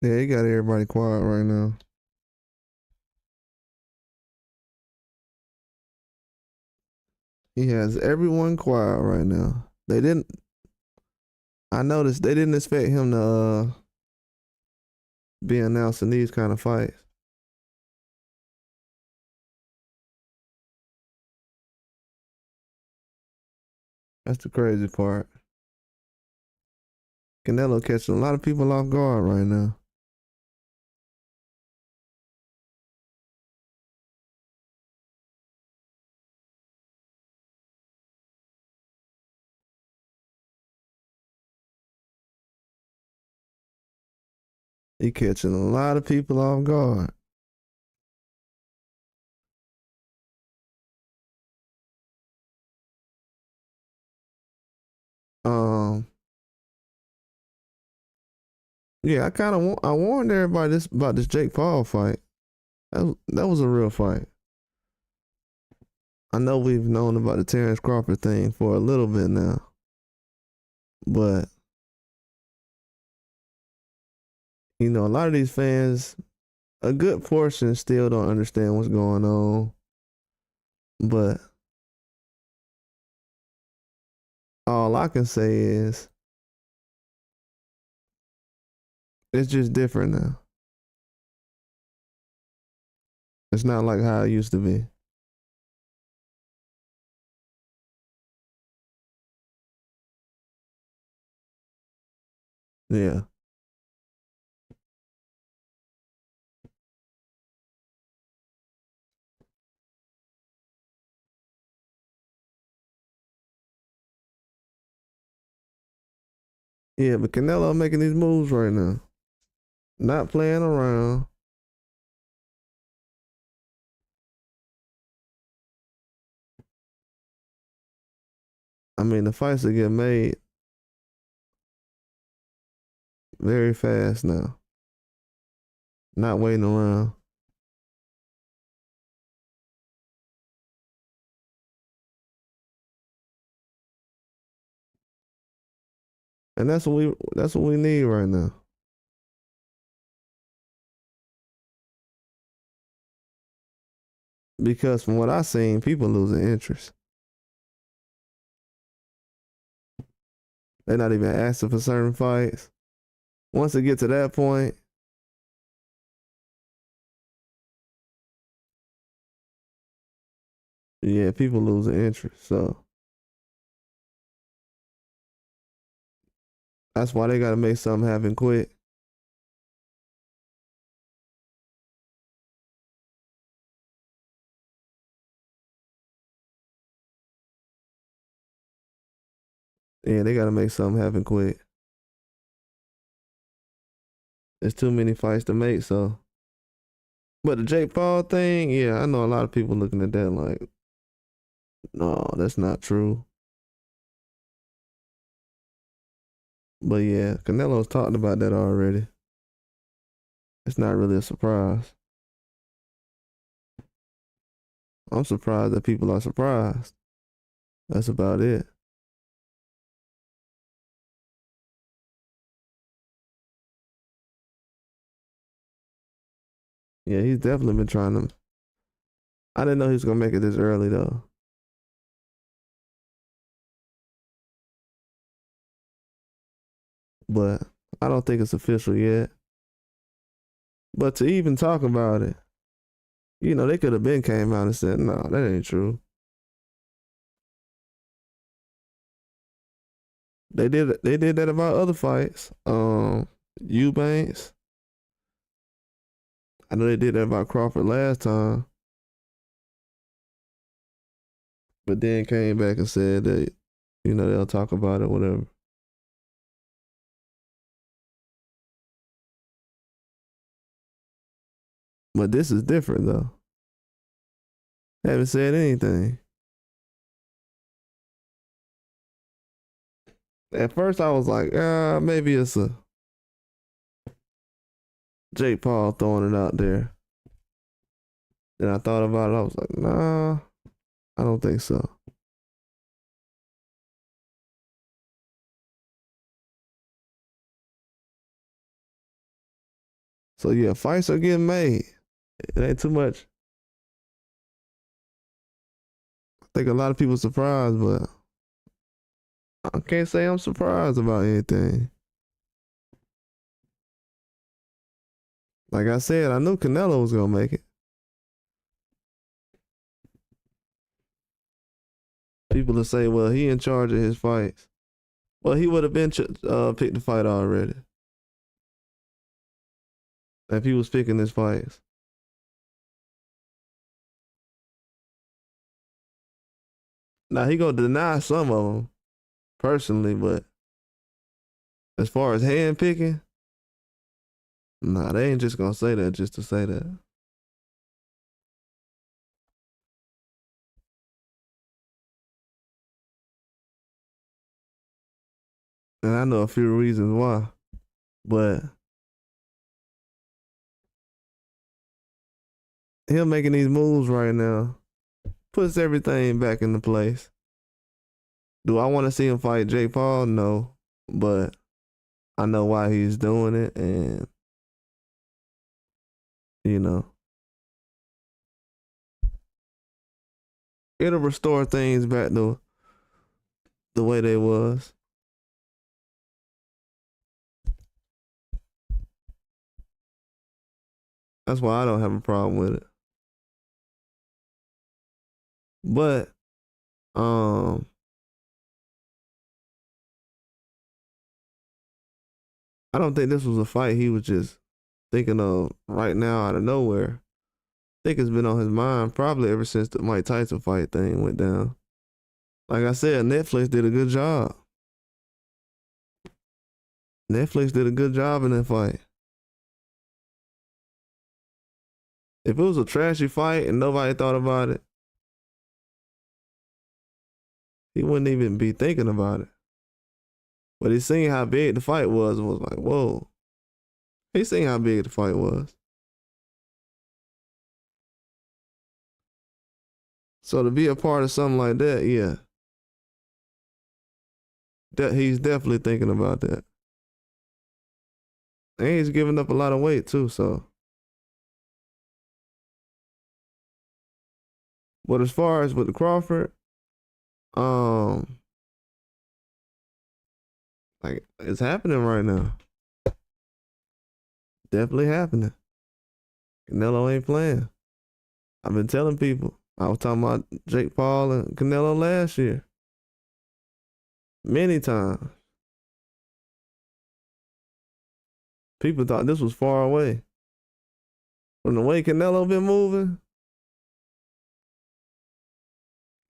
Yeah, he got everybody quiet right now. He has everyone quiet right now. They didn't. I noticed they didn't expect him to be announcing these kind of fights. That's the crazy part. Canelo catching a lot of people off guard right now. He catching a lot of people off guard. Um, yeah, I kind of I warned everybody this about this Jake Paul fight. That was a real fight. I know we've known about the Terrence Crawford thing for a little bit now, but a lot of these fans, a good portion still don't understand what's going on. But all I can say is it's just different now. It's not like how it used to be. Yeah. Yeah, but Canelo making these moves right now. Not playing around. I mean, the fights that get made very fast now. Not waiting around. And that's what we need right now. Because from what I seen, people losing interest. They're not even asking for certain fights. Once it get to that point, yeah, people losing interest. So that's why they gotta make something happen quick. Yeah, they gotta make something happen quick. There's too many fights to make, so but the Jake Paul thing, yeah, I know a lot of people looking at that like, no, that's not true. But yeah, Canelo's talked about that already. It's not really a surprise. I'm surprised that people are surprised. That's about it. Yeah, he's definitely been trying to. I didn't know he was gonna make it this early though. But I don't think it's official yet. But to even talk about it, they could have been came out and said, no, that ain't true. They did that about other fights. Eubanks. I know they did that about Crawford last time, but then came back and said that, they'll talk about it, whatever. But this is different though. They haven't said anything. At first I was like, maybe it's a Jake Paul throwing it out there. Then I thought about it, I was like, nah, I don't think so. So yeah, fights are getting made. It ain't too much. I think a lot of people surprised, but I can't say I'm surprised about anything. Like I said, I knew Canelo was gonna make it. People will say, "Well, he in charge of his fights." Well, he would have been picked the fight already if he was picking his fights. Now he gonna deny some of them personally, but as far as hand picking, nah, they ain't just gonna say that just to say that. And I know a few reasons why, but him making these moves right now puts everything back into place. Do I want to see him fight Jake Paul? No, but I know why he's doing it, and you know, it'll restore things back to the way they was. That's why I don't have a problem with it. But um, I don't think this was a fight he was just thinking of right now out of nowhere. I think it's been on his mind probably ever since the Mike Tyson fight thing went down. Like I said, Netflix did a good job. Netflix did a good job in that fight. If it was a trashy fight and nobody thought about it, he wouldn't even be thinking about it. But he seen how big the fight was and was like, whoa. He seen how big the fight was. So to be a part of something like that, yeah. He's definitely thinking about that. And he's giving up a lot of weight too, so. But as far as with the Crawford, um, like it's happening right now. Definitely happening. Canelo ain't playing. I've been telling people. I was talking about Jake Paul and Canelo last year. Many times. People thought this was far away. From the way Canelo been moving,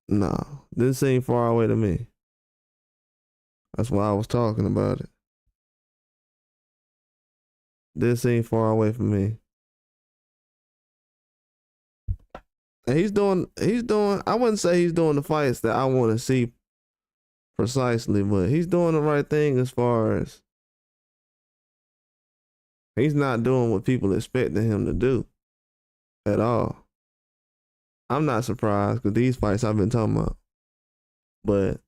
no, didn't seem far away to me. That's why I was talking about it. Didn't seem far away from me. And I wouldn't say he's doing the fights that I want to see precisely, but he's doing the right thing as far as he's not doing what people expected him to do at all. I'm not surprised because these fights I've been talking about, but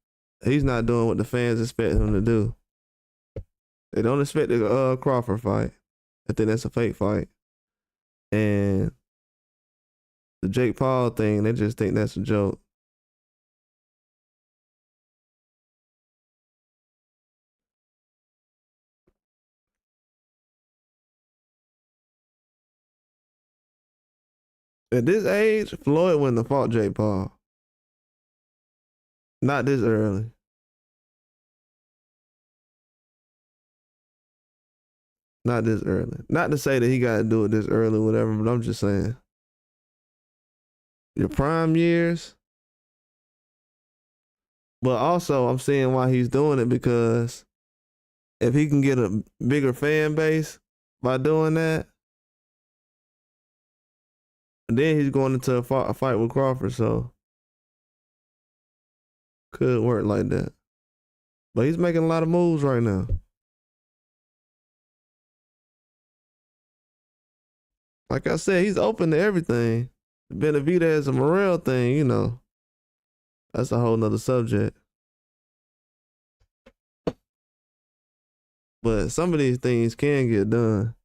he's not doing what the fans expect him to do. They don't expect the Crawford fight. I think that's a fake fight. And the Jake Paul thing, they just think that's a joke. At this age, Floyd wouldn't have fought Jake Paul. Not this early. Not this early. Not to say that he got to do it this early or whatever, but I'm just saying. Your prime years. But also, I'm seeing why he's doing it because if he can get a bigger fan base by doing that, then he's going into a fight with Crawford, so could work like that. But he's making a lot of moves right now. Like I said, he's open to everything. Benavidez and Morrell thing, that's a whole nother subject. But some of these things can get done.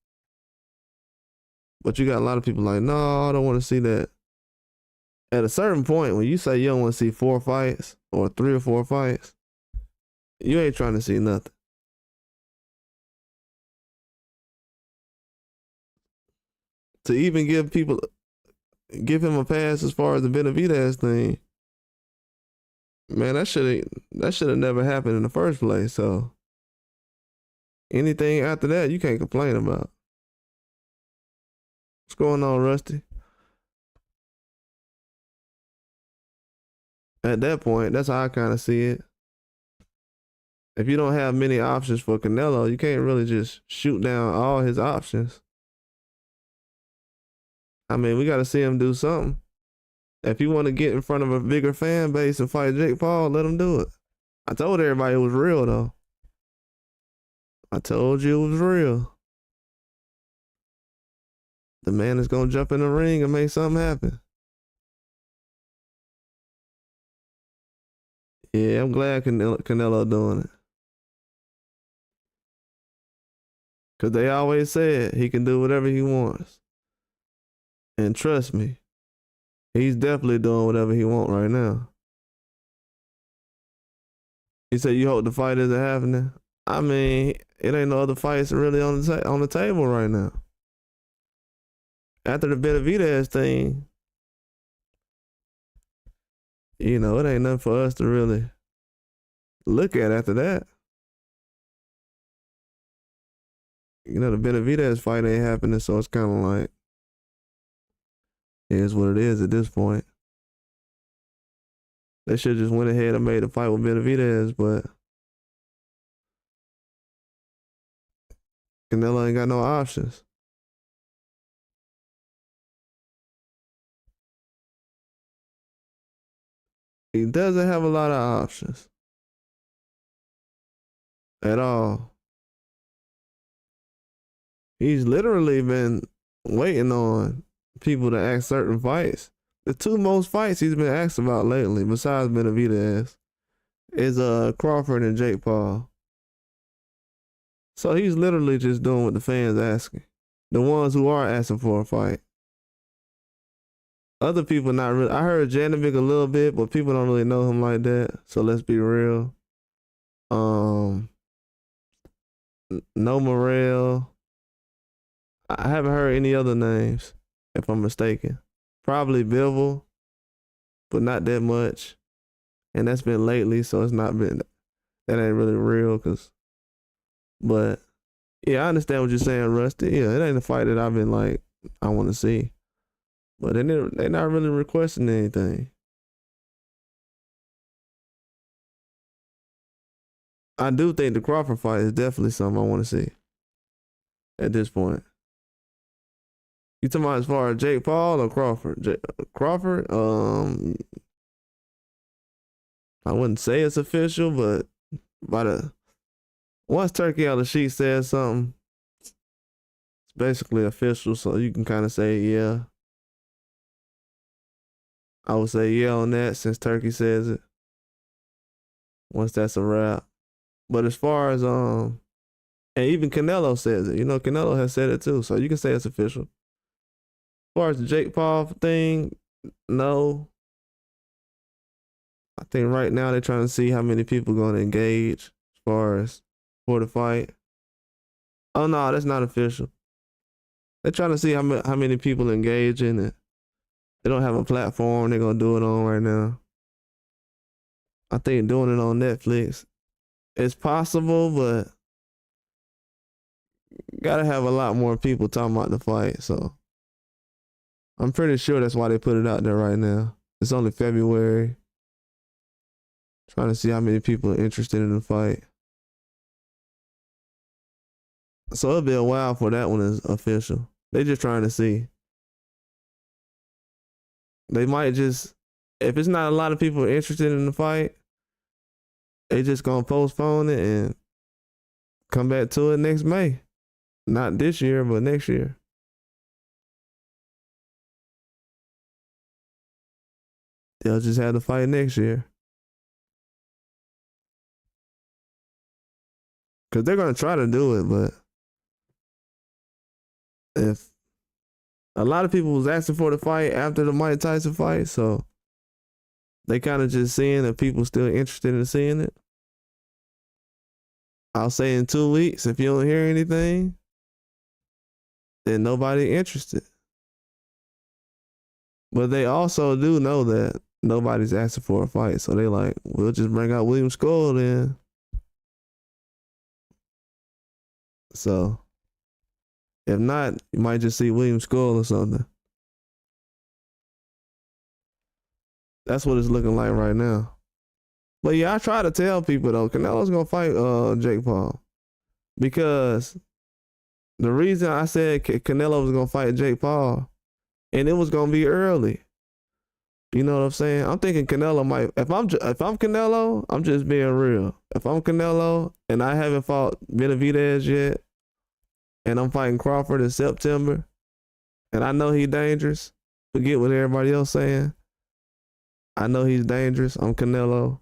But you got a lot of people like, no, I don't want to see that. At a certain point, when you say you don't want to see 4 fights or 3 or 4 fights, you ain't trying to see nothing. To even give him a pass as far as the Benavidez thing, man, that should have never happened in the first place. So anything after that, you can't complain about. What's going on, Rusty? At that point, that's how I kind of see it. If you don't have many options for Canelo, you can't really just shoot down all his options. I mean, we got to see him do something. If you want to get in front of a bigger fan base and fight Jake Paul, let him do it. I told everybody it was real, though. I told you it was real. The man is going to jump in the ring and make something happen. Yeah, I'm glad Canelo doing it. Because they always said he can do whatever he wants. And trust me, he's definitely doing whatever he wants right now. You said you hope the fight isn't happening? I mean, it ain't no other fights really on the table right now. After the Benavidez thing, you know, it ain't nothing for us to really look at after that. You know, the Benavidez fight ain't happening, so it's kind of like, it is what it is at this point. They should just went ahead and made a fight with Benavidez, but Canelo ain't got no options. He doesn't have a lot of options at all. He's literally been waiting on people to ask certain fights. The 2 most fights he's been asked about lately, besides Benavidez, is Crawford and Jake Paul. So he's literally just doing what the fans asking. The ones who are asking for a fight. Other people not really. I heard Janovic a little bit, but people don't really know him like that. So let's be real. No Morrell. I haven't heard any other names, if I'm mistaken. Probably Bivol, but not that much. And that's been lately, so it's not been, that ain't really real. But yeah, I understand what you're saying, Rusty. Yeah, it ain't a fight that I've been like, I want to see. But they're not really requesting anything. I do think the Crawford fight is definitely something I want to see at this point. You talking about as far as Jake Paul or Crawford? Crawford, I wouldn't say it's official, but once Turkey Al-Sheikh says something, it's basically official, so you can kind of say, yeah. I would say yeah on that since Turkey says it. Once that's a wrap. But as far as and even Canelo says it. You know, Canelo has said it too, so you can say it's official. As far as the Jake Paul thing, no. I think right now they're trying to see how many people going to engage as far as for the fight. Oh no, that's not official. They're trying to see how many people engage in it. They don't have a platform they're gonna do it on right now. I think doing it on Netflix is possible, but gotta have a lot more people talking about the fight. So I'm pretty sure that's why they put it out there right now. It's only February. Trying to see how many people are interested in the fight. So it'll be a while for that one is official. They just trying to see. They might just, if it's not a lot of people interested in the fight, they just gonna postpone it and come back to it next May. Not this year, but next year. They'll just have the fight next year. Because they're going to try to do it, but if A lot of people was asking for the fight after the Mike Tyson fight, so they kind of just seeing if people still interested in seeing it. I'll say in 2 weeks, if you don't hear anything, then nobody interested. But they also do know that nobody's asking for a fight, so they like, we'll just bring out William Skull then. So if not, you might just see William Skull or something. That's what it's looking like right now. But yeah, I try to tell people though, Canelo's gonna fight Jake Paul. Because the reason I said Canelo was gonna fight Jake Paul, and it was gonna be early. You know what I'm saying? I'm thinking Canelo might. If I'm Canelo, I'm just being real. If I'm Canelo and I haven't fought Benavidez yet, and I'm fighting Crawford in September, and I know he's dangerous. Forget what everybody else saying. I know he's dangerous. I'm Canelo.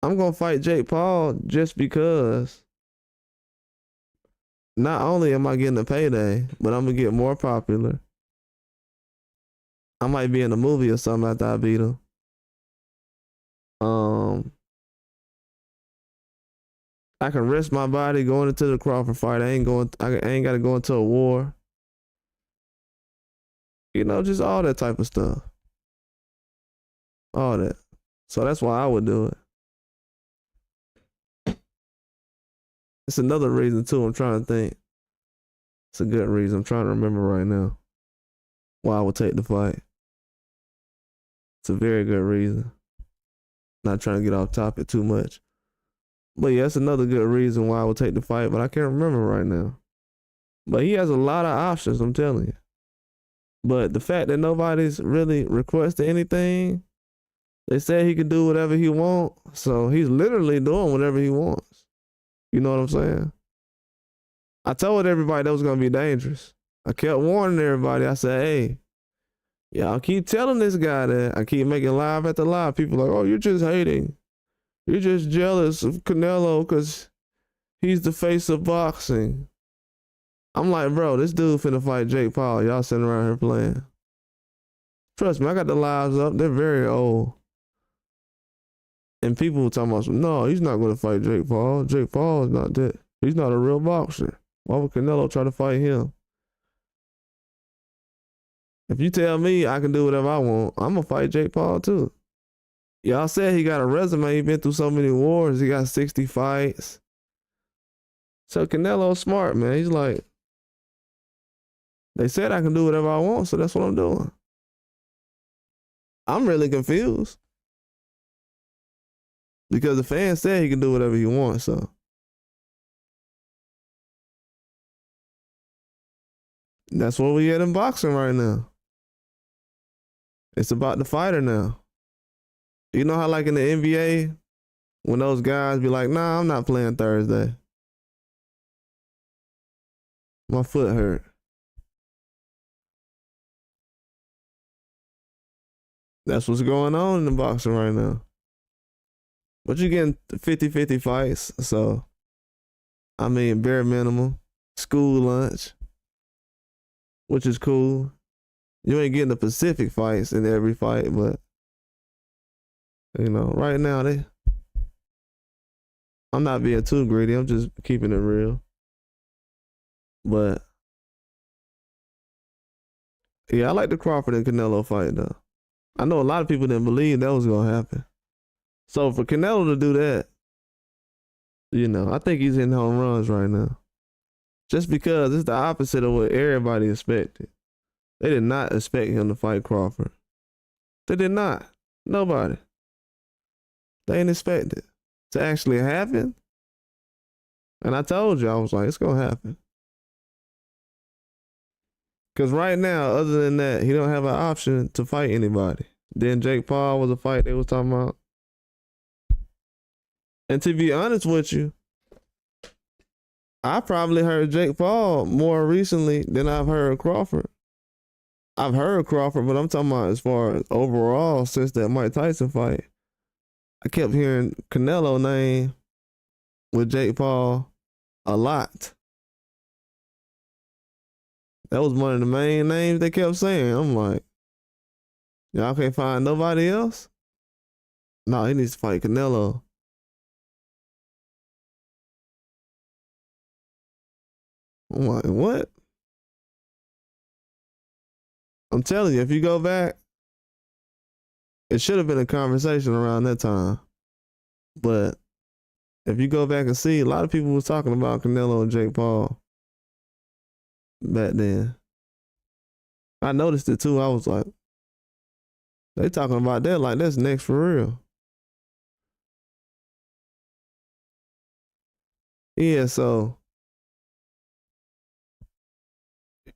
I'm gonna fight Jake Paul just because not only am I getting a payday, but I'm gonna get more popular. I might be in a movie or something after I beat him. I can risk my body going into the Crawford fight. I ain't gotta go into a war. You know, just all that type of stuff. All that. So that's why I would do it. It's another reason too. I'm trying to think. It's a good reason. I'm trying to remember right now why I would take the fight. It's a very good reason. Not trying to get off topic too much. But yeah, that's another good reason why I would take the fight, but I can't remember right now. But he has a lot of options, I'm telling you. But the fact that nobody's really requested anything, they said he can do whatever he wants, so he's literally doing whatever he wants. You know what I'm saying? I told everybody that was going to be dangerous. I kept warning everybody. I said, hey, y'all keep telling this guy that. I keep making live after live. People like, oh, you're just hating. You're just jealous of Canelo because he's the face of boxing. I'm like, bro, this dude finna fight Jake Paul. Y'all sitting around here playing. Trust me, I got the lives up. They're very old. And people were talking about, no, he's not going to fight Jake Paul. Jake Paul is not that. He's not a real boxer. Why would Canelo try to fight him? If you tell me I can do whatever I want, I'm going to fight Jake Paul too. Y'all said he got a resume. He been through so many wars. He got 60 fights. So Canelo's smart, man. He's like, they said I can do whatever I want, so that's what I'm doing. I'm really confused. Because the fans said he can do whatever he wants, so. That's where we at in boxing right now. It's about the fighter now. You know how like in the NBA, when those guys be like, nah, I'm not playing Thursday. My foot hurt. That's what's going on in the boxing right now. But you're getting 50-50 fights, so, I mean, bare minimum. School lunch, which is cool. You ain't getting the Pacific fights in every fight, but you know, right now I'm not being too greedy. I'm just keeping it real. But yeah, I like the Crawford and Canelo fight though. I know a lot of people didn't believe that was gonna happen. So for Canelo to do that, you know, I think he's hitting home runs right now. Just because it's the opposite of what everybody expected. They did not expect him to fight Crawford. They did not. Nobody. They didn't expect it to actually happen. And I told you, I was like, it's going to happen. Because right now, other than that, he don't have an option to fight anybody. Then Jake Paul was a fight they was talking about. And to be honest with you, I probably heard Jake Paul more recently than I've heard Crawford. I've heard Crawford, but I'm talking about as far as overall since that Mike Tyson fight. I kept hearing Canelo name with Jake Paul a lot. That was one of the main names they kept saying. I'm like, y'all can't find nobody else? No, he needs to fight Canelo. I'm like, what? I'm telling you, if you go back, it should have been a conversation around that time. But if you go back and see, a lot of people was talking about Canelo and Jake Paul back then. I noticed it too. I was like, they talking about that like that's next for real. Yeah, so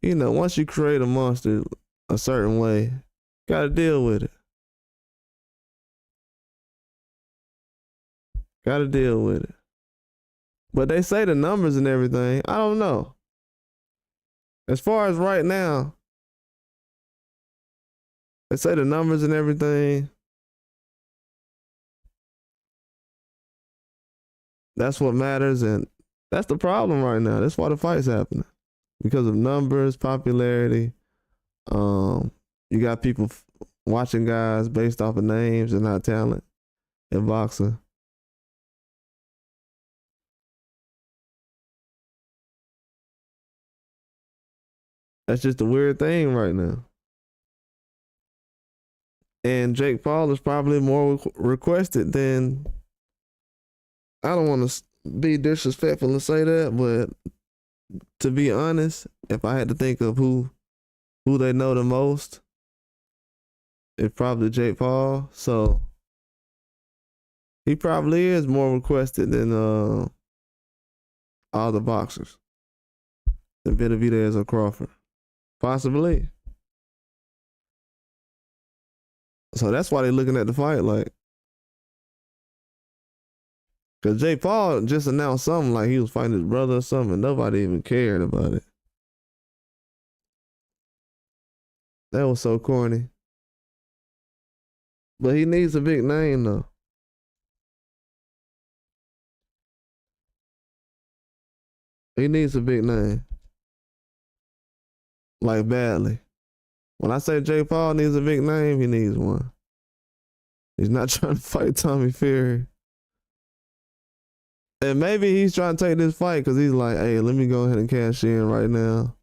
once you create a monster a certain way, gotta deal with it. Gotta deal with it. But they say the numbers and everything. I don't know. As far as right now, they say the numbers and everything. That's what matters, and that's the problem right now. That's why the fight's happening. Because of numbers, popularity. You got people watching guys based off of names and not talent in boxing. That's just a weird thing right now. And Jake Paul is probably more requested than. I don't want to be disrespectful and say that, but to be honest, if I had to think of who they know the most, it's probably Jake Paul. So he probably is more requested than all the boxers, than Benavidez or Crawford, possibly. So that's why they're looking at the fight like. Because Jake Paul just announced something like he was fighting his brother or something, and nobody even cared about it. That was so corny. But he needs a big name, though. He needs a big name. Like, badly. When I say Jake Paul needs a big name, he needs one. He's not trying to fight Tommy Fury. And maybe he's trying to take this fight because he's like, hey, let me go ahead and cash in right now.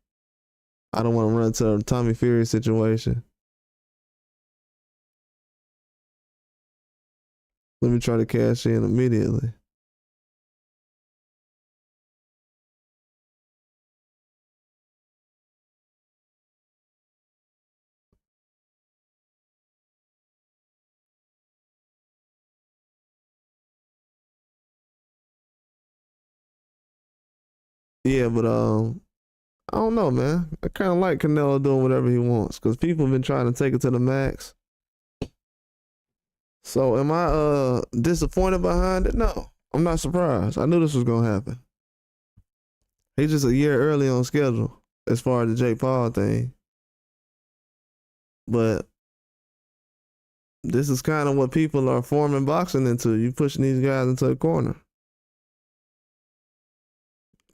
I don't want to run into a Tommy Fury situation. Let me try to cash in immediately. Yeah, but I don't know, man. I kind of like Canelo doing whatever he wants because people have been trying to take it to the max. So am I disappointed behind it? No, I'm not surprised. I knew this was gonna happen. He's just a year early on schedule as far as the Jake Paul thing. But this is kind of what people are forming boxing into. You pushing these guys into a corner.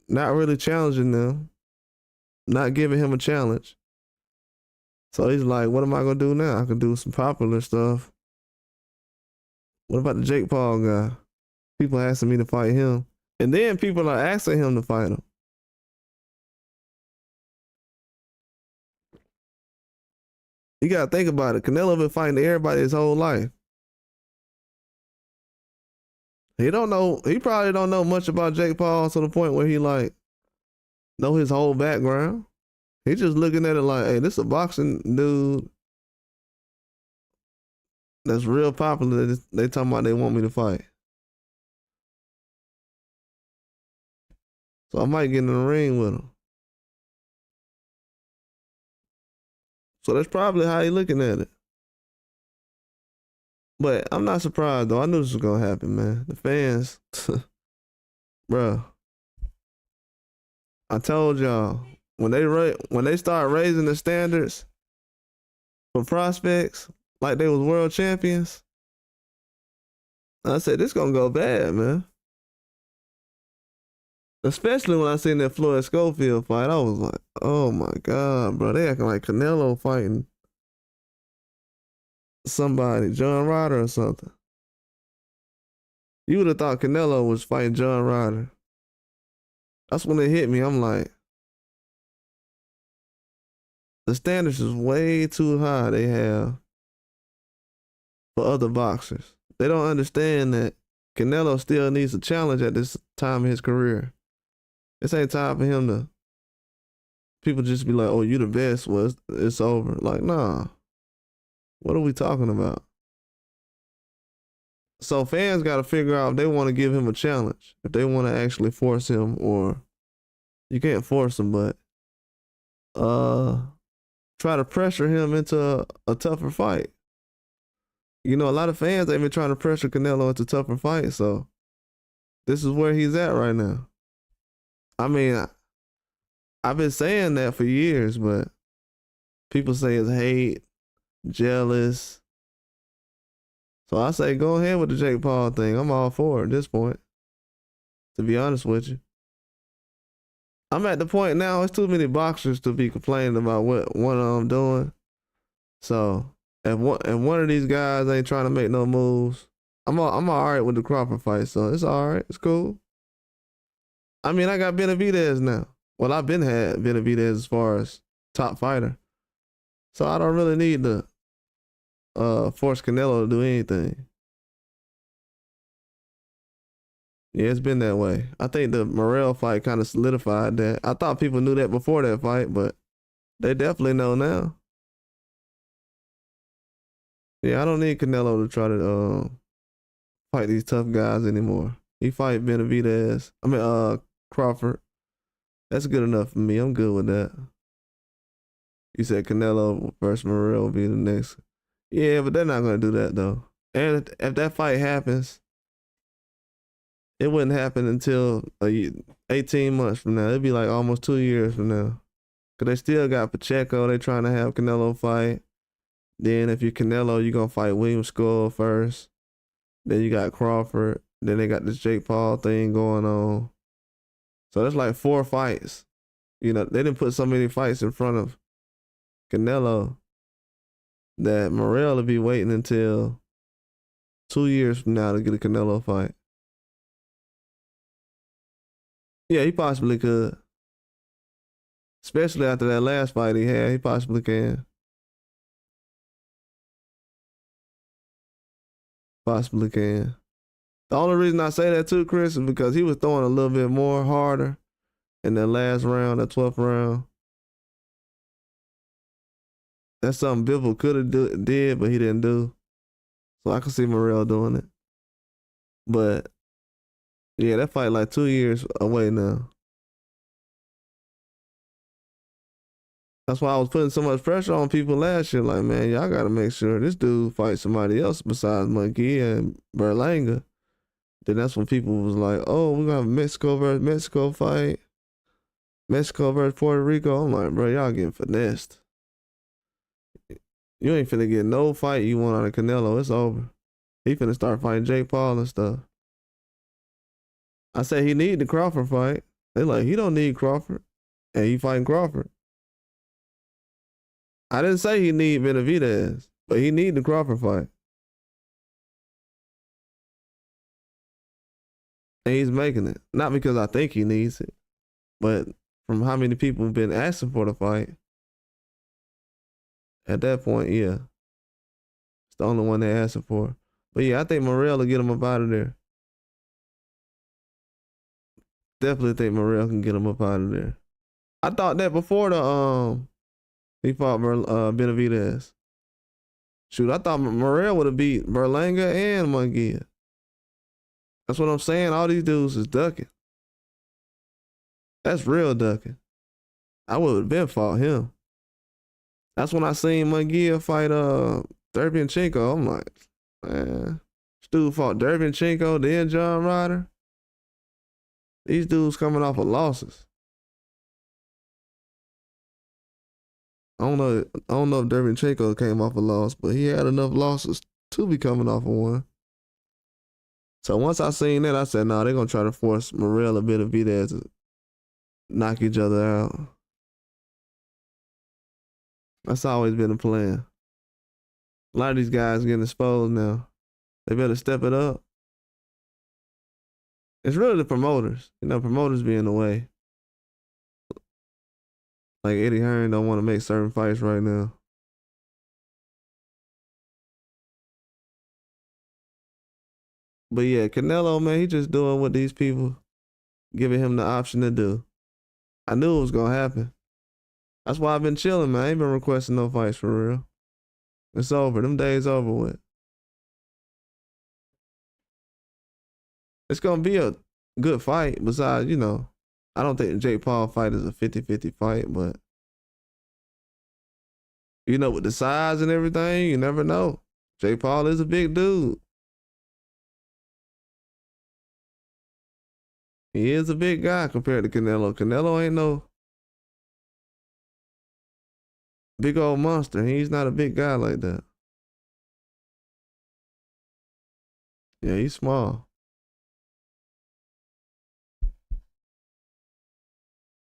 Not really challenging them. Not giving him a challenge. So he's like, what am I gonna do now? I can do some popular stuff. What about the Jake Paul guy? People asking me to fight him. And then people are asking him to fight him. You gotta think about it. Canelo been fighting everybody his whole life. He probably don't know much about Jake Paul to the point where he like know his whole background. He just looking at it like, hey, this is a boxing dude that's real popular. They talking about they want me to fight. So I might get in the ring with him. So that's probably how he looking at it. But I'm not surprised though. I knew this was gonna happen, man. The fans, bro. I told y'all when they start raising the standards for prospects like they was world champions, I said this gonna go bad, man. Especially when I seen that Floyd Schofield fight, I was like, oh my God, bro. They acting like Canelo fighting somebody, John Ryder or something. You would have thought Canelo was fighting John Ryder. That's when it hit me. I'm like, the standards is way too high they have for other boxers. They don't understand that Canelo still needs a challenge at this time in his career. This ain't time for him to, people just be like, oh, you the best. Well, it's over. Like, nah. What are we talking about? So fans got to figure out if they want to give him a challenge, if they want to actually force him, or you can't force him, but try to pressure him into a tougher fight. You know, a lot of fans they've been trying to pressure Canelo into tougher fights, so this is where he's at right now. I mean, I've been saying that for years, but people say it's hate, jealous. So I say go ahead with the Jake Paul thing. I'm all for it at this point, to be honest with you. I'm at the point now, it's too many boxers to be complaining about what one of them doing. So if one of these guys ain't trying to make no moves, I'm all right with the Crawford fight. So it's all right. It's cool. I mean, I got Benavidez now. Well, I've been had Benavidez as far as top fighter. So I don't really need to force Canelo to do anything. Yeah, it's been that way. I think the Morrell fight kind of solidified that. I thought people knew that before that fight, but they definitely know now. Yeah, I don't need Canelo to try to fight these tough guys anymore. He fight Benavidez. I mean, Crawford. That's good enough for me. I'm good with that. You said Canelo versus Morrell will be the next. Yeah, but they're not gonna do that though. And if that fight happens, it wouldn't happen until 18 months from now. It'd be like almost 2 years from now. Cause they still got Pacheco. They trying to have Canelo fight. Then if you're Canelo, you're gonna fight William Skull first. Then you got Crawford. Then they got this Jake Paul thing going on. So that's like 4 fights. You know, they didn't put so many fights in front of Canelo that Morrell will be waiting until 2 years from now to get a Canelo fight. Yeah, he possibly could. Especially after that last fight he had, he possibly can. Possibly can. The only reason I say that too, Chris, is because he was throwing a little bit more harder in that last round, that 12th round. That's something Bivol could have did, but he didn't do. So I can see Morrell doing it. But yeah, that fight like 2 years away now. That's why I was putting so much pressure on people last year. Like, man, y'all got to make sure this dude fights somebody else besides Munguia and Berlanga. Then that's when people was like, oh, we're going to have Mexico versus Mexico fight. Mexico versus Puerto Rico. I'm like, bro, y'all getting finessed. You ain't finna get no fight you want out of Canelo. It's over. He finna start fighting Jake Paul and stuff. I said he need the Crawford fight. They like, he don't need Crawford. And he fighting Crawford. I didn't say he need Benavidez, but he need the Crawford fight. And he's making it. Not because I think he needs it, but from how many people have been asking for the fight. At that point, yeah. It's the only one they're asking for. But yeah, I think Morrell will get him up out of there. Definitely think Morrell can get him up out of there. I thought that before he fought Benavidez. Shoot, I thought Morrell would have beat Berlanga and Munguia. That's what I'm saying. All these dudes is ducking. That's real ducking. I would have been fought him. That's when I seen Munguia fight Derevyanchenko. I'm like, man, this dude fought Derevyanchenko, then John Ryder. These dudes coming off of losses. I don't know if Derevyanchenko came off a loss, but he had enough losses to be coming off of one. So once I seen that, I said, no, they're gonna try to force Morrell a bit of Vidal to knock each other out. That's always been the plan. A lot of these guys getting exposed now. They better step it up. It's really the promoters. You know, promoters be in the way. Like Eddie Hearn don't want to make certain fights right now. But yeah, Canelo, man, he just doing what these people giving him the option to do. I knew it was gonna happen. That's why I've been chilling, man. I ain't been requesting no fights for real. It's over. Them days over with. It's gonna be a good fight. Besides, you know, I don't think the Jake Paul fight is a 50-50 fight, but you know, with the size and everything, you never know. Jake Paul is a big dude. He is a big guy compared to Canelo. Canelo ain't no big old monster. He's not a big guy like that. Yeah, he's small.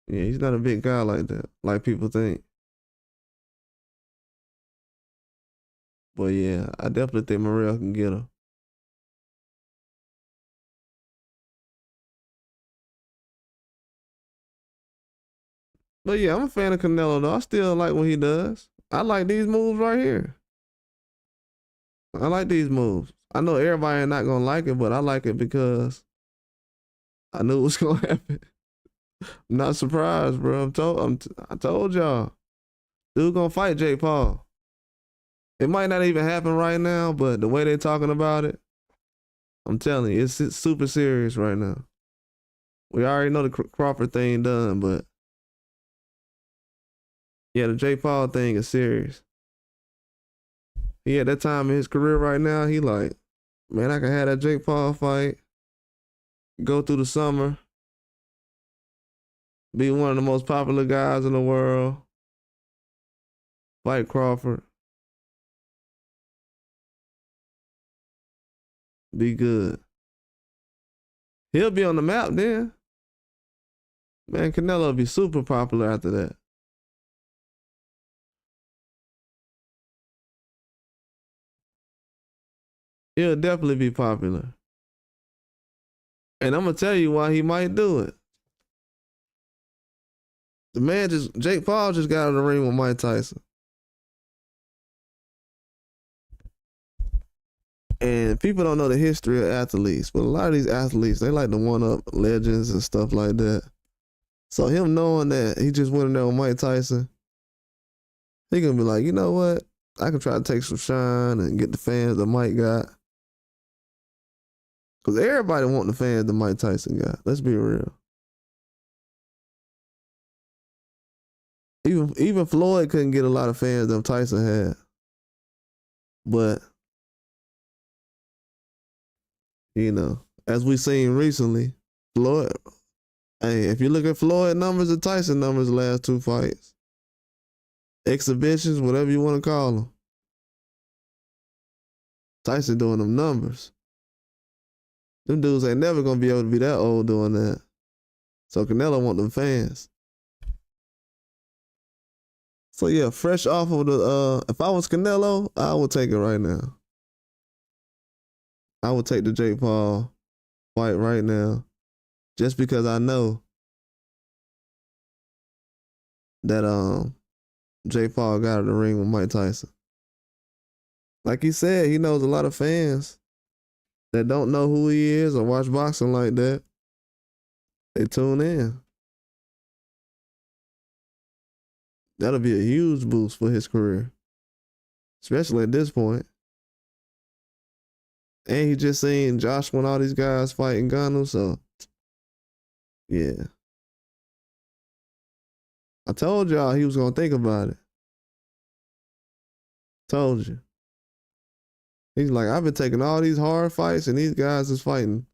Yeah, he's not a big guy like that, like people think. But yeah, I definitely think Morrell can get him. But yeah, I'm a fan of Canelo though. I still like what he does. I like these moves right here. I like these moves. I know everybody ain't not gonna like it, but I like it because I knew it was gonna happen. I'm not surprised, bro. I told y'all, dude gonna fight Jake Paul. It might not even happen right now, but the way they're talking about it, I'm telling you, it's super serious right now. We already know the Crawford thing done, but yeah, the Jake Paul thing is serious. He at that time in his career right now, he like, man, I can have that Jake Paul fight, go through the summer, be one of the most popular guys in the world, fight Crawford, be good. He'll be on the map then. Man, Canelo will be super popular after that. He'll definitely be popular. And I'm gonna tell you why he might do it. Jake Paul just got out of the ring with Mike Tyson. And people don't know the history of athletes, but a lot of these athletes, they like to one up legends and stuff like that. So him knowing that he just went in there with Mike Tyson, he gonna be like, you know what? I can try to take some shine and get the fans that Mike got. Cause everybody want the fans that Mike Tyson got. Let's be real. Even Floyd couldn't get a lot of fans that Tyson had. But you know, as we seen recently, Floyd. Hey, if you look at Floyd numbers and Tyson numbers, the last two fights, exhibitions, whatever you want to call them, Tyson doing them numbers. Them dudes ain't never gonna be able to be that old doing that. So Canelo want them fans. So yeah, fresh off of the if I was Canelo, I would take it right now. I would take the Jake Paul fight right now. Just because I know that Jake Paul got out of the ring with Mike Tyson. Like he said, he knows a lot of fans that don't know who he is or watch boxing like that. They tune in. That'll be a huge boost for his career, especially at this point. And he just seen Joshua and all these guys fighting Ngannou, so yeah. I told y'all he was gonna think about it. Told you. He's like, I've been taking all these hard fights and these guys is fighting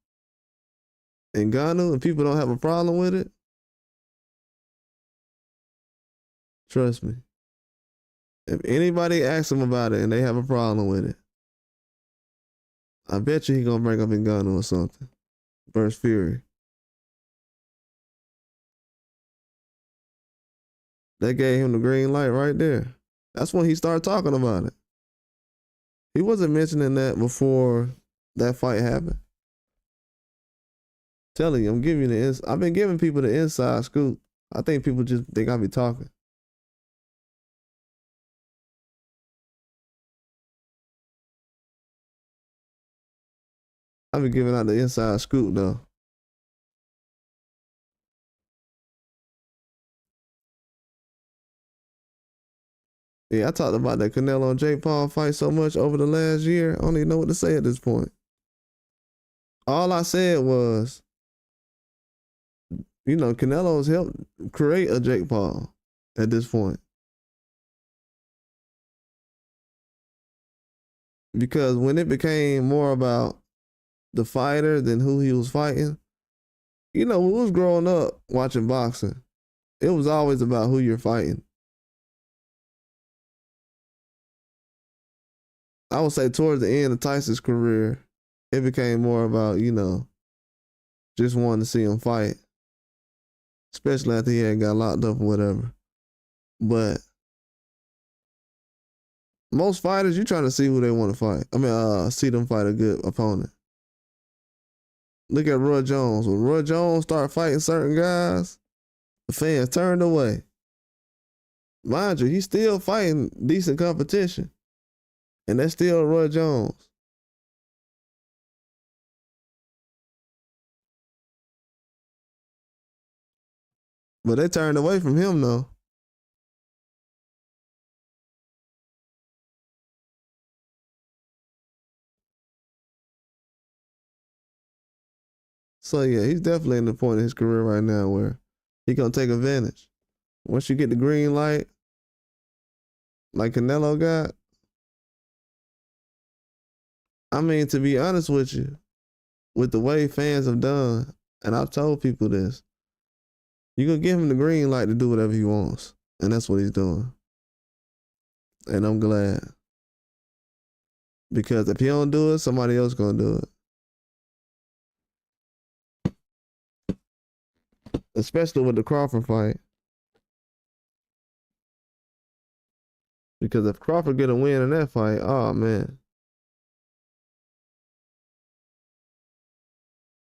Ngannou and people don't have a problem with it. Trust me. If anybody asks him about it and they have a problem with it, I bet you he gonna break up in Gunner or something. Versus Fury. That gave him the green light right there. That's when he started talking about it. He wasn't mentioning that before that fight happened. Telling you, I'm giving you the I've been giving people the inside scoop. I think people just think I be talking. I've been giving out the inside scoop though. Yeah, I talked about that Canelo and Jake Paul fight so much over the last year. I don't even know what to say at this point. All I said was, Canelo's helped create a Jake Paul at this point. Because when it became more about the fighter than who he was fighting, when we was growing up watching boxing, it was always about who you're fighting. I would say towards the end of Tyson's career, it became more about, just wanting to see him fight. Especially after he had got locked up or whatever. But most fighters, you're trying to see who they want to fight. I mean, see them fight a good opponent. Look at Roy Jones. When Roy Jones started fighting certain guys, the fans turned away. Mind you, he's still fighting decent competition. And that's still Roy Jones. But they turned away from him though. So yeah, he's definitely in the point in his career right now where he gonna take advantage. Once you get the green light, like Canelo got, I mean, to be honest with you, with the way fans have done, and I've told people this, you're gonna give him the green light to do whatever he wants. And that's what he's doing. And I'm glad. Because if he don't do it, somebody else gonna do it. Especially with the Crawford fight. Because if Crawford get a win in that fight, oh man.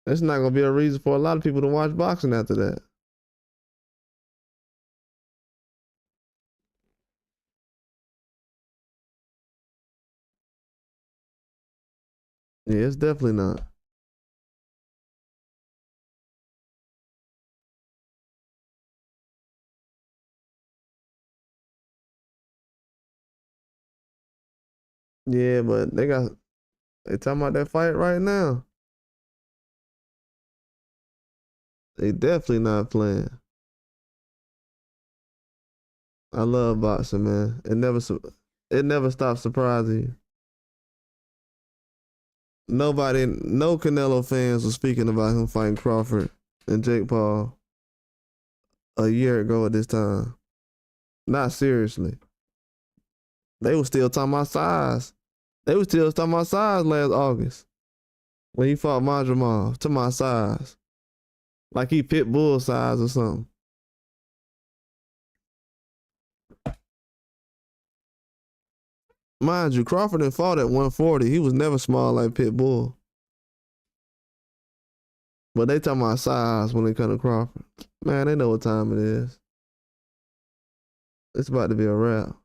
That's not gonna be a reason for a lot of people to watch boxing after that. Yeah, it's definitely not. Yeah, but they talking about that fight right now. They definitely not playing. I love boxing, man. It never stops surprising you. No Canelo fans were speaking about him fighting Crawford and Jake Paul a year ago at this time. Not seriously. They were still talking about size. They were still talking about size last August when he fought Madrimov. To my size. Like he pit bull size or something. Mind you, Crawford done fought at 140. He was never small like pit bull. But they talking about size when they come to Crawford. Man, they know what time it is. It's about to be a wrap.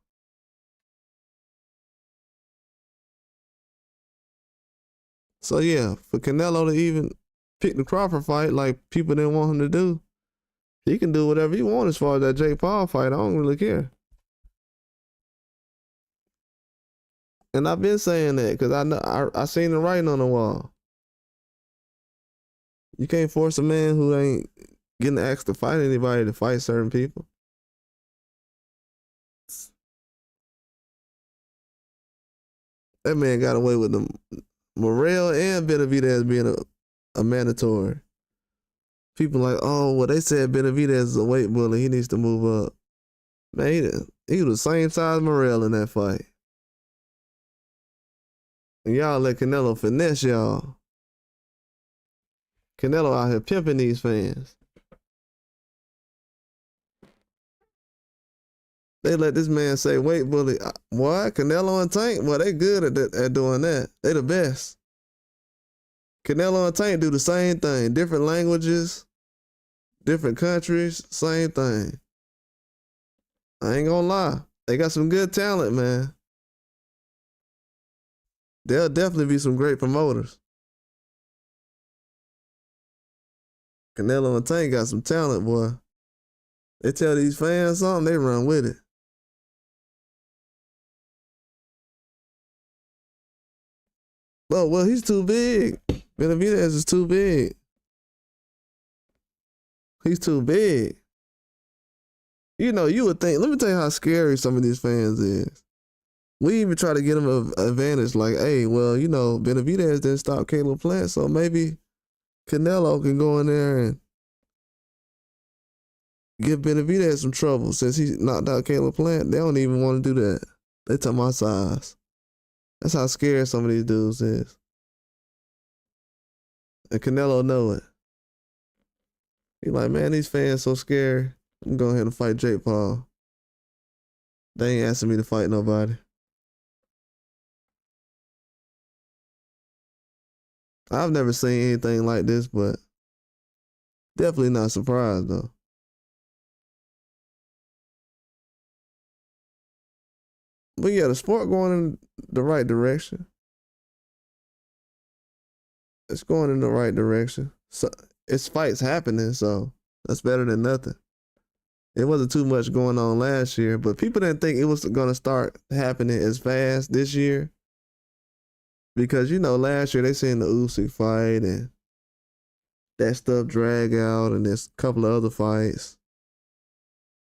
So yeah, for Canelo to even pick the Crawford fight like people didn't want him to do, he can do whatever he wants as far as that Jake Paul fight. I don't really care. And I've been saying that because I know I seen the writing on the wall. You can't force a man who ain't getting asked to fight anybody to fight certain people. That man got away with them Morrell and Benavidez being a mandatory. People like, oh, well, they said Benavidez is a weight bully. He needs to move up. Man, he was the same size Morrell in that fight. And y'all let Canelo finesse y'all. Canelo out here pimping these fans. They let this man say, wait, bully. What? Canelo and Tank? Well, they good at doing that. They the best. Canelo and Tank do the same thing. Different languages, different countries, same thing. I ain't gonna lie. They got some good talent, man. There'll definitely be some great promoters. Canelo and Tank got some talent, boy. They tell these fans something, they run with it. Oh, well, he's too big. Benavidez is too big. He's too big. You know, you would think, let me tell you how scary some of these fans is. We even try to get them an advantage like, hey, well, you know, Benavidez didn't stop Caleb Plant, so maybe Canelo can go in there and give Benavidez some trouble since he knocked out Caleb Plant. They don't even want to do that. They talking my size. That's how scared some of these dudes is. And Canelo know it. He like, man, these fans so scary. I'm going ahead and fight Jake Paul. They ain't asking me to fight nobody. I've never seen anything like this, but definitely not surprised though. But yeah, the sport going in the right direction. It's going in the right direction. So it's fights happening, so that's better than nothing. It wasn't too much going on last year, but people didn't think it was going to start happening as fast this year. Because, you know, last year they seen the Usyk fight and that stuff drag out, and there's a couple of other fights.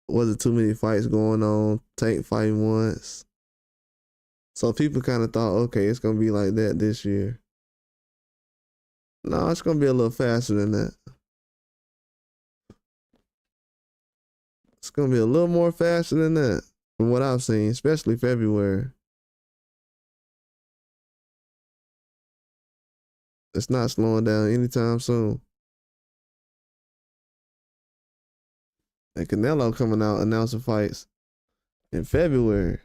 Wasn't too many fights going on. Tank fighting once. So people kind of thought, okay, it's going to be like that this year. No, it's going to be a little faster than that. It's going to be a little more faster than that from what I've seen, especially February. It's not slowing down anytime soon. And Canelo coming out announcing fights in February,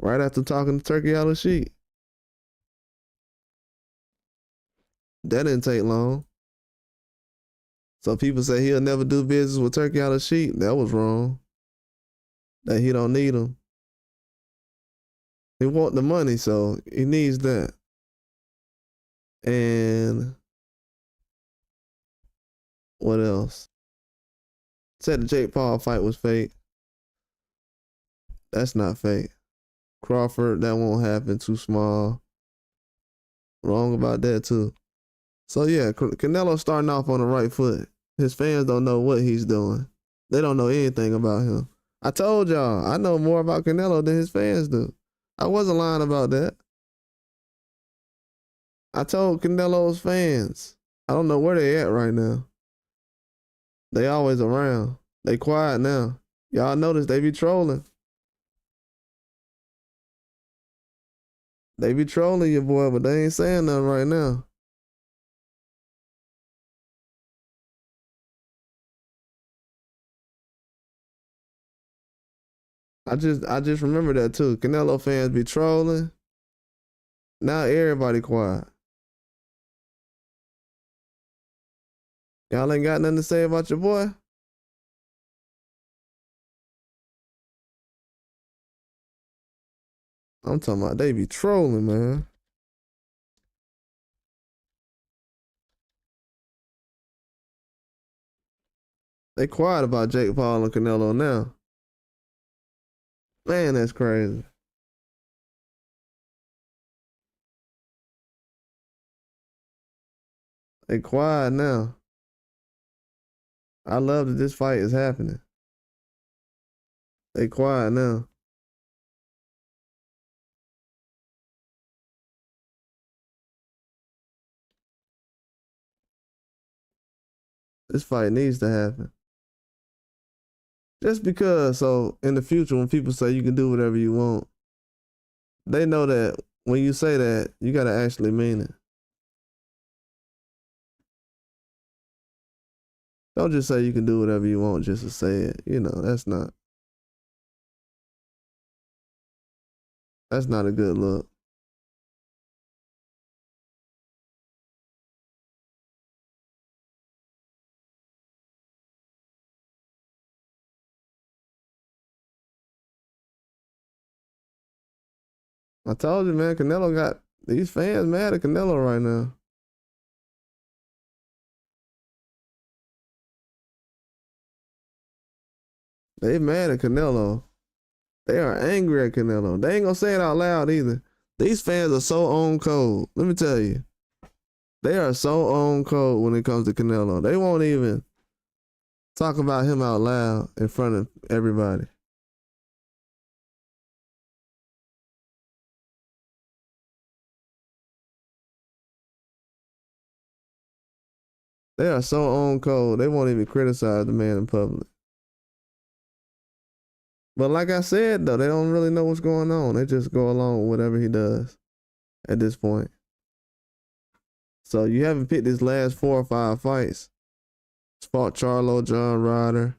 right after talking to Turkey Al-Sheikh. That didn't take long. So people say he'll never do business with Turkey Al-Sheikh. That was wrong. That he don't need him. He want the money, so he needs that. And what else? Said the Jake Paul fight was fake. That's not fake. Crawford, that won't happen. Too small. Wrong about that too. So yeah, Canelo starting off on the right foot. His fans don't know what he's doing. They don't know anything about him. I told y'all, I know more about Canelo than his fans do. I wasn't lying about that. I told Canelo's fans, I don't know where they at right now. They always around. They quiet now. Y'all notice they be trolling. They be trolling your boy, but they ain't saying nothing right now. I just remember that too. Canelo fans be trolling. Now everybody quiet. Y'all ain't got nothing to say about your boy? I'm talking about they be trolling, man. They quiet about Jake Paul and Canelo now. Man, that's crazy. They quiet now. I love that this fight is happening. They quiet now. This fight needs to happen. Just because, so in the future, when people say you can do whatever you want, they know that when you say that, you gotta actually mean it. Don't just say you can do whatever you want just to say it. You know, that's not a good look. I told you, man, Canelo got these fans mad at Canelo right now. They mad at Canelo. They are angry at Canelo. They ain't gonna say it out loud either. These fans are so on code. Let me tell you. They are so on code when it comes to Canelo. They won't even talk about him out loud in front of everybody. They are so on code. They won't even criticize the man in public. But like I said, though, they don't really know what's going on. They just go along with whatever he does at this point. So you haven't picked his last 4 or 5 fights. He's fought Charlo, John Ryder,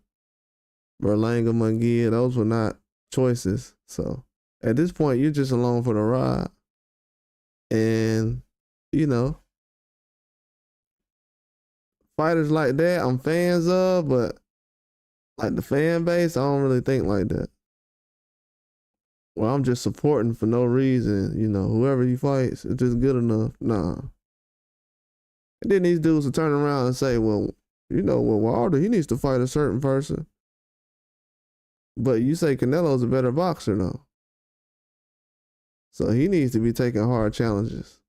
Berlanga, Munguia. Those were not choices. So at this point, you're just along for the ride. And, you know, fighters like that I'm fans of, but like the fan base, I don't really think like that. Well, I'm just supporting for no reason. You know, whoever he fights, it's just good enough. Nah. And then these dudes will turn around and say, well, you know, well, Wilder, he needs to fight a certain person. But you say Canelo's a better boxer, though. So he needs to be taking hard challenges.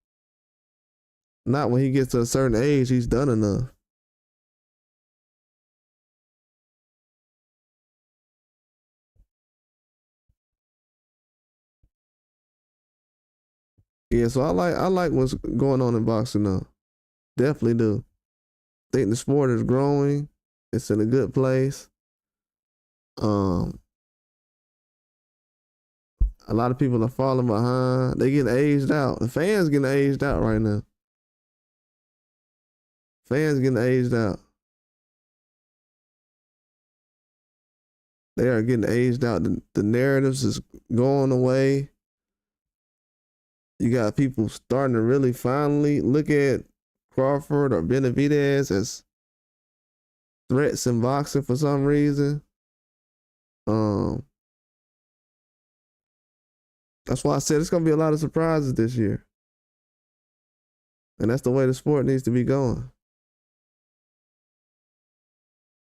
Not when he gets to a certain age, he's done enough. Yeah, so I like what's going on in boxing now. Definitely do. Think the sport is growing. It's in a good place. Um, a lot of people are falling behind. They getting aged out. The fans getting aged out right now. Fans getting aged out. They are getting aged out. The narratives is going away. You got people starting to really finally look at Crawford or Benavidez as threats in boxing for some reason. That's why I said it's gonna be a lot of surprises this year. And that's the way the sport needs to be going.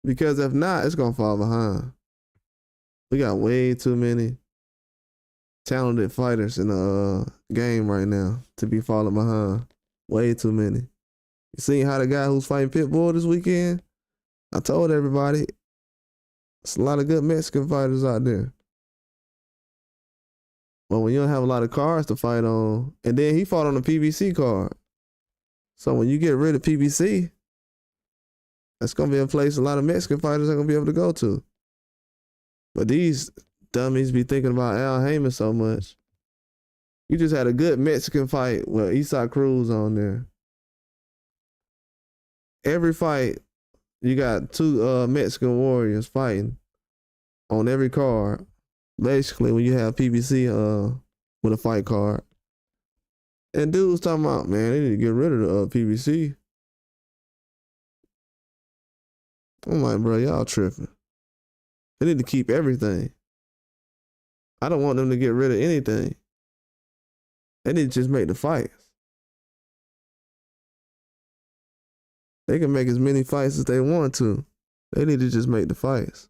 Because if not, it's gonna fall behind. We got way too many talented fighters in the game right now to be falling behind. Way too many. You seen how the guy who's fighting Pitbull this weekend? I told everybody, it's a lot of good Mexican fighters out there. But when you don't have a lot of cards to fight on, and then he fought on the PBC card. So when you get rid of PBC, that's gonna be a place a lot of Mexican fighters are gonna be able to go to. But these dummies be thinking about Al Heyman so much. You just had a good Mexican fight with Isaac Cruz on there. Every fight, you got two Mexican warriors fighting on every card. Basically, when you have PBC with a fight card. And dudes talking about, man, they need to get rid of the PBC. I'm like, bro, y'all tripping. They need to keep everything. I don't want them to get rid of anything. They need to just make the fights. They can make as many fights as they want to. They need to just make the fights.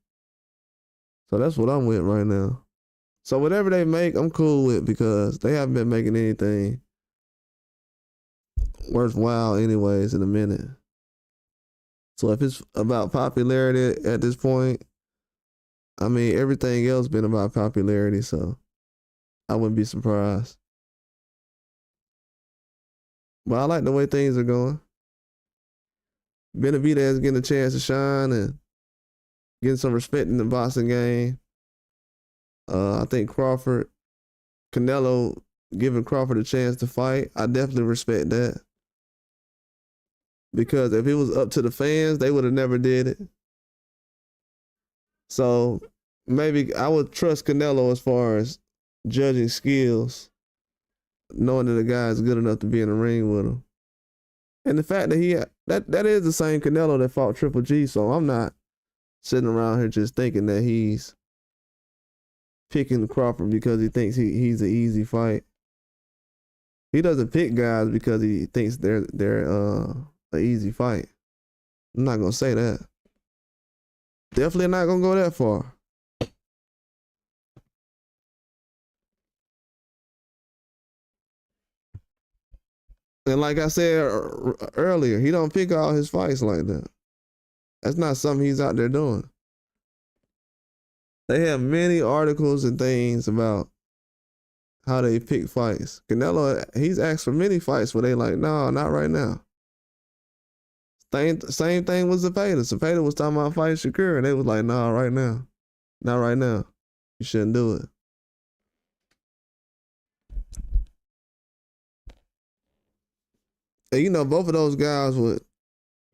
So that's what I'm with right now. So whatever they make, I'm cool with because they haven't been making anything worthwhile anyways in a minute. So if it's about popularity at this point, I mean, everything else been about popularity, so I wouldn't be surprised. But I like the way things are going. Benavidez getting a chance to shine and getting some respect in the boxing game. I think Crawford, Canelo giving Crawford a chance to fight. I definitely respect that. Because if it was up to the fans, they would have never did it. So maybe I would trust Canelo as far as judging skills, knowing that the guy is good enough to be in the ring with him. And the fact that that is the same Canelo that fought Triple G, so I'm not sitting around here just thinking that he's picking Crawford because he thinks he's an easy fight. He doesn't pick guys because he thinks they're an easy fight. I'm not gonna say that. Definitely not gonna go that far. And like I said earlier, he don't pick all his fights like that. That's not something he's out there doing. They have many articles and things about how they pick fights. Canelo, he's asked for many fights where they like, no, not right now. Same thing with Zepeda. Zepeda was talking about fighting Shakur, and they was like, nah, right now. Not right now. You shouldn't do it. And you know, both of those guys would,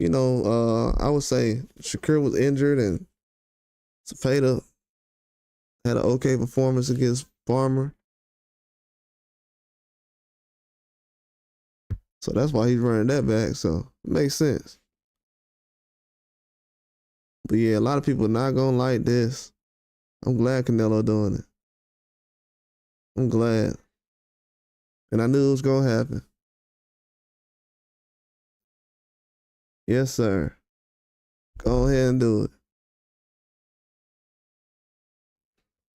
I would say Shakur was injured and Zepeda had an okay performance against Farmer. So that's why he's running that back. So it makes sense. But yeah, a lot of people are not gonna like this. I'm glad Canelo doing it. I'm glad. And I knew it was gonna happen. Yes, sir. Go ahead and do it.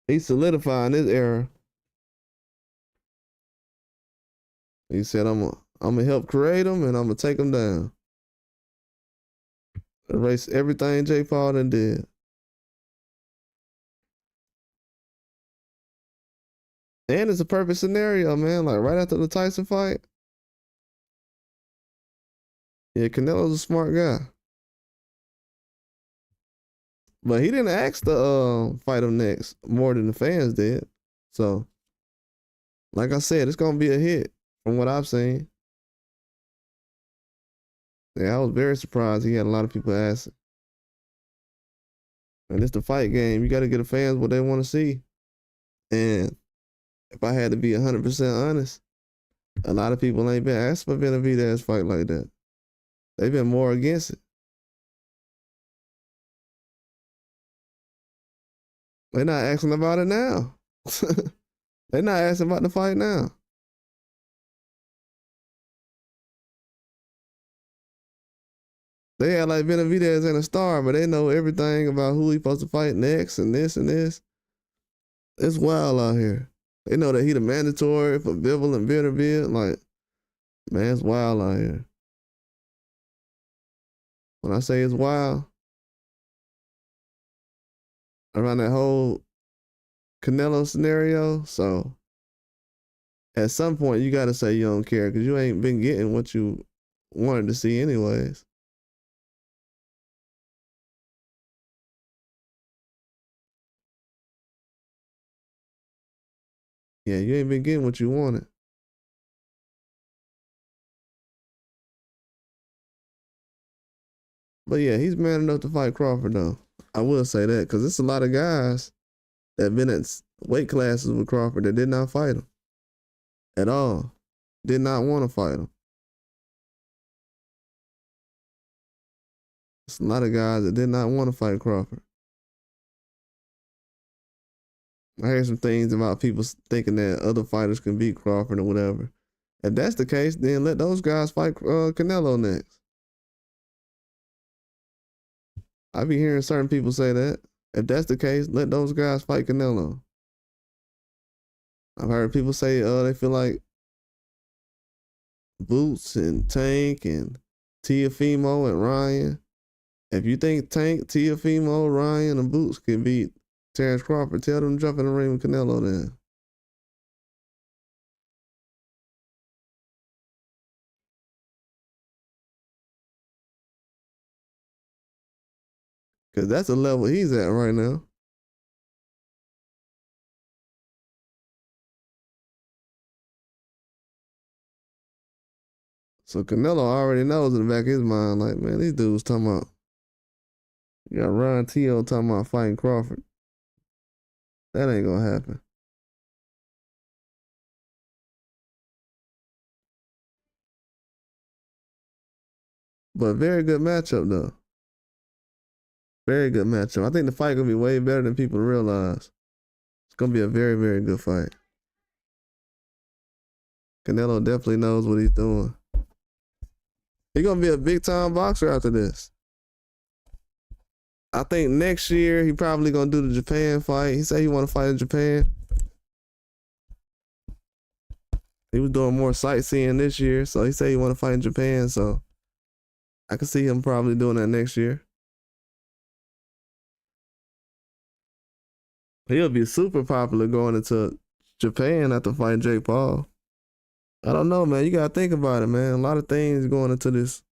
He's solidifying his era. He said, I'm gonna help create him and I'm gonna take him down. Erase everything J. Paul done did. And it's a perfect scenario, man. Like right after the Tyson fight. Yeah, Canelo's a smart guy. But he didn't ask to fight him next more than the fans did. So, like I said, it's gonna be a hit from what I've seen. Yeah, I was very surprised. He had a lot of people asking. And it's the fight game. You got to get the fans what they want to see. And if I had to be 100% honest, a lot of people ain't been asking for Benavidez fight like that. They've been more against it. They're not asking about it now. They're not asking about the fight now. They had like Benavidez and a star, but they know everything about who he supposed to fight next and this and this. It's wild out here. They know that he the mandatory for Bivol and Beterbiev. Like, man, it's wild out here. When I say it's wild, around that whole Canelo scenario, so at some point you gotta say you don't care because you ain't been getting what you wanted to see anyways. Yeah, you ain't been getting what you wanted. But yeah, he's man enough to fight Crawford though. I will say that because it's a lot of guys that been at weight classes with Crawford that did not fight him at all. Did not want to fight him. It's a lot of guys that did not want to fight Crawford. I heard some things about people thinking that other fighters can beat Crawford or whatever. If that's the case, then let those guys fight Canelo next. I be hearing certain people say that. If that's the case, let those guys fight Canelo. I've heard people say they feel like Boots and Tank and Tiafimo and Ryan. If you think Tank, Tiafimo, Ryan, and Boots can beat Terrence Crawford, tell them to jump in the ring with Canelo then. Because that's the level he's at right now. So Canelo already knows in the back of his mind, like, man, these dudes talking about, you got Ron Teo talking about fighting Crawford. That ain't gonna happen. But very good matchup though. Very good matchup. I think the fight gonna be way better than people realize. It's gonna be a very, very good fight. Canelo definitely knows what he's doing. He's gonna be a big time boxer after this. I think next year he probably gonna do the Japan fight. He said he want to fight in Japan. He was doing more sightseeing this year, so he said he want to fight in Japan. So I can see him probably doing that next year. He'll be super popular going into Japan after fighting Jake Paul. I don't know, man. You gotta think about it, man. A lot of things going into this,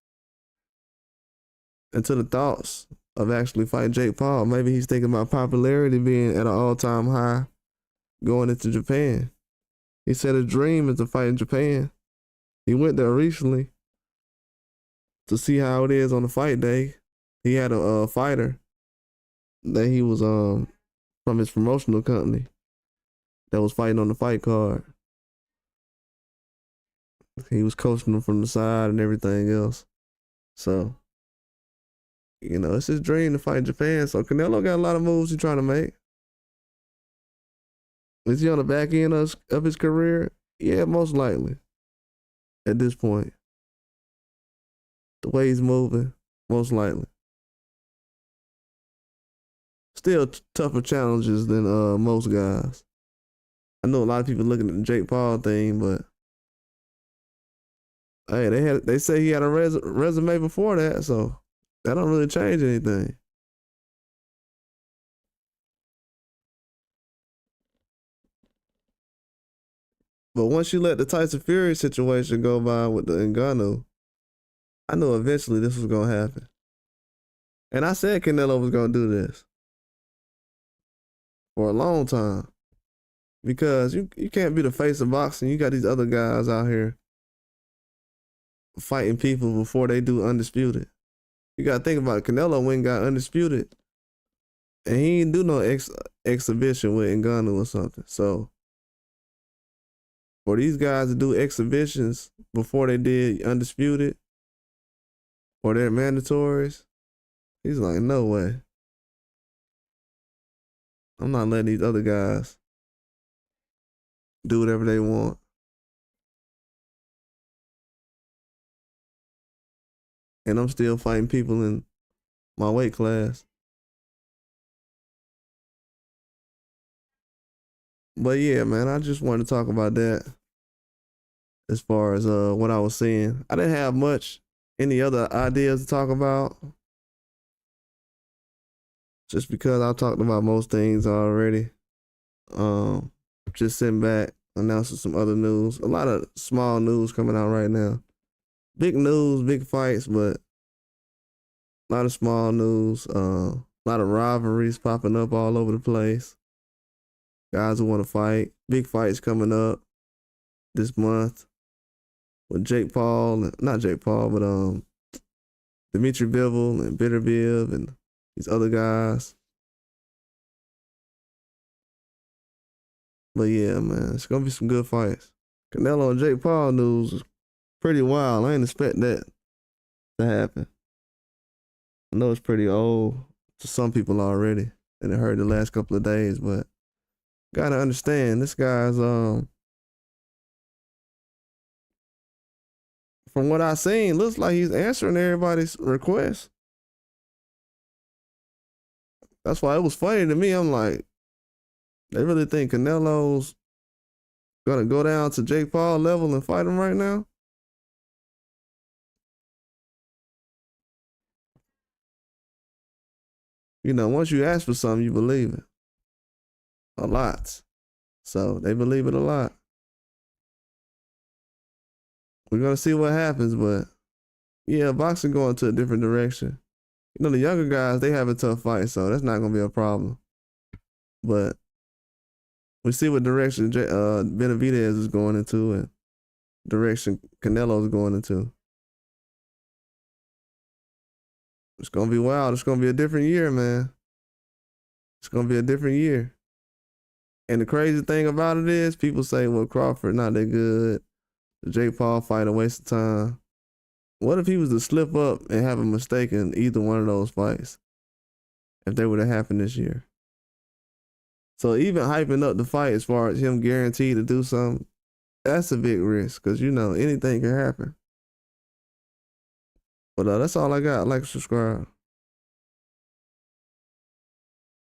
into the thoughts of actually fighting Jake Paul. Maybe he's thinking about popularity being at an all-time high going into Japan. He said his dream is to fight in Japan. He went there recently to see how it is on the fight day. He had a fighter that he was from his promotional company that was fighting on the fight card. He was coaching him from the side and everything else. So, you know, it's his dream to fight in Japan. So Canelo got a lot of moves he's trying to make. Is he on the back end of his career? Yeah, most likely. At this point. The way he's moving, most likely. Still tougher challenges than most guys. I know a lot of people looking at the Jake Paul thing, but hey, they say he had a resume before that, so that don't really change anything. But once you let the Tyson Fury situation go by with the Ngannou, I knew eventually this was gonna happen. And I said Canelo was gonna do this for a long time. Because you can't be the face of boxing. You got these other guys out here fighting people before they do undisputed. You gotta think about it. Canelo went and got undisputed, and he didn't do no exhibition with Ngannou or something. So for these guys to do exhibitions before they did undisputed or their mandatories, he's like, no way. I'm not letting these other guys do whatever they want. And I'm still fighting people in my weight class. But yeah, man, I just wanted to talk about that as far as what I was seeing. I didn't have much any other ideas to talk about. Just because I talked about most things already. Just sitting back, announcing some other news. A lot of small news coming out right now. Big news, big fights, but a lot of small news. A lot of rivalries popping up all over the place. Guys who want to fight. Big fights coming up this month with Jake Paul, not Jake Paul, but Dimitri Bivol and Bitterbiv and these other guys. But yeah, man, it's gonna be some good fights. Canelo and Jake Paul news is pretty wild. I ain't expect that to happen. I know it's pretty old to some people already, and it heard the last couple of days, but gotta understand this guy's from what I seen, looks like he's answering everybody's requests. That's why it was funny to me. I'm like, they really think Canelo's gonna go down to Jake Paul level and fight him right now? You know, once you ask for something, you believe it. A lot. So they believe it a lot. We're gonna see what happens, but yeah, boxing going to a different direction. You know, the younger guys, they have a tough fight, so that's not gonna be a problem. But we see what direction Benavidez is going into and direction Canelo is going into. It's gonna be wild. It's gonna be a different year, man. It's gonna be a different year. And the crazy thing about it is, people say, "Well, Crawford not that good. The Jake Paul fight a waste of time." What if he was to slip up and have a mistake in either one of those fights? If they would have happened this year. So even hyping up the fight as far as him guaranteed to do something, that's a big risk because you know anything can happen. But that's all I got. Like, subscribe.